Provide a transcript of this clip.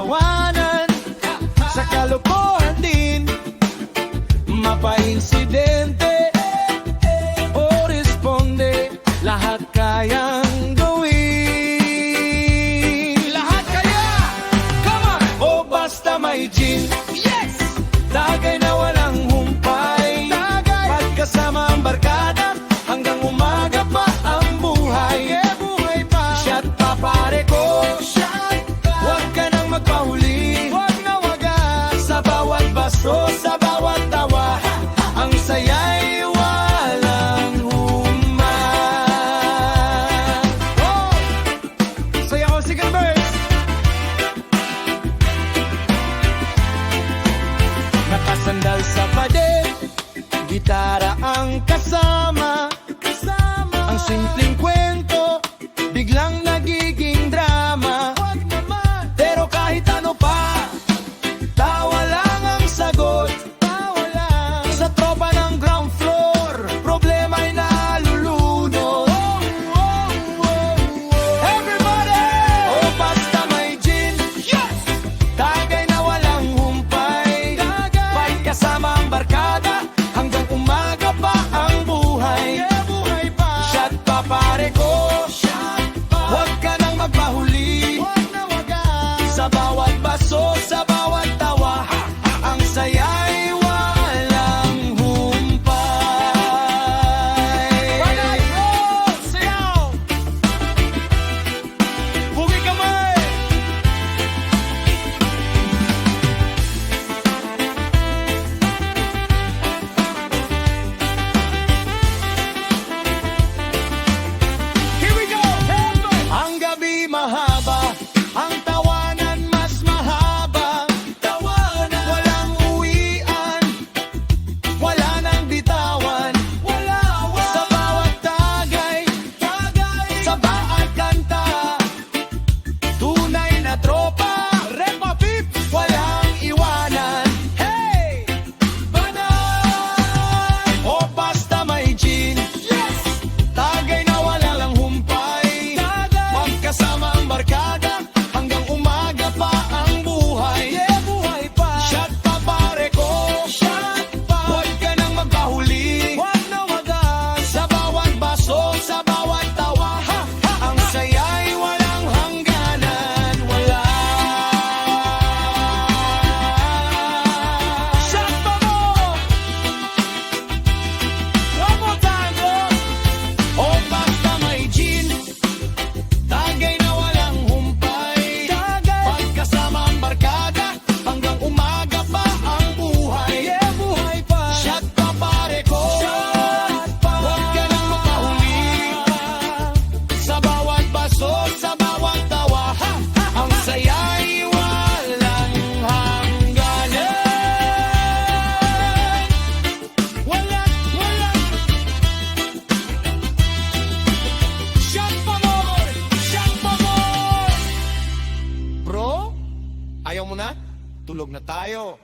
tawanan, sa kalokohan din, mapa-insidente o responde, lahat kayang gawin. Lahat kaya, come on! O basta may gin, yes! Tagay na walang humpay, pagkasama ang barkada, hanggang umaga pa ang buhay. Buhay pa, shot pa pare ko, huwag ka nang magpahuli, huwag na wagas, sa bawat baso, sa bawat tawa, ang saya'y walang human. Oh! Saya ko, second verse. Nakasandal sa pader, gitara ang kasama, ang simpleng kwento, biglang nagiging drama. Pero kahit ano pa, tawa lang ang sagot. Sa tropa ng ground floor, problema'y nalulunod. Everybody! O basta may gin, yes! Tagay na walang humpay, pagkasama ang barkada, hanggang umaga pa ang buhay. Buhay pa, shot pa pare ko, huwag ka nang magpahuli, sa bawat baso, sa bawat tawa, ang saya'y walang humpay. Panay ko, sayaw! Bugi kamay! Here we go! Ang gabi mahaba, ang tawanan mas mahaba. Walang uwian, wala nang bitawan. Sa bawat tagay, saba at kanta, tunay na tropa, Repa Pips, walang iwanan. Hey! Banay! O basta may gin, yes! Tagay na wala lang humpay, magkasama ang barkada, hanggang umaga pa ang buhay. Buhay pa, shot pa pare ko, huwag ka nang magpahuli, huwag na wagas, sa bawat baso, sa bawat tawa, ang saya'y walang hangganan. Wala. Shot pa mo! One more time, boss! O basta may gin, tagay na walang humpay, pagkasama ang barkada, hanggang umaga pa ang buhay. Buhay pa, shot pa pare ko, huwag ka nang magpahuli, sa bawat baso, sa bawat tawa, ang saya'y walang hangganan. Wala. Shot pa more! Shot pa more! Bro, ayaw mo na? Tulog na tayo.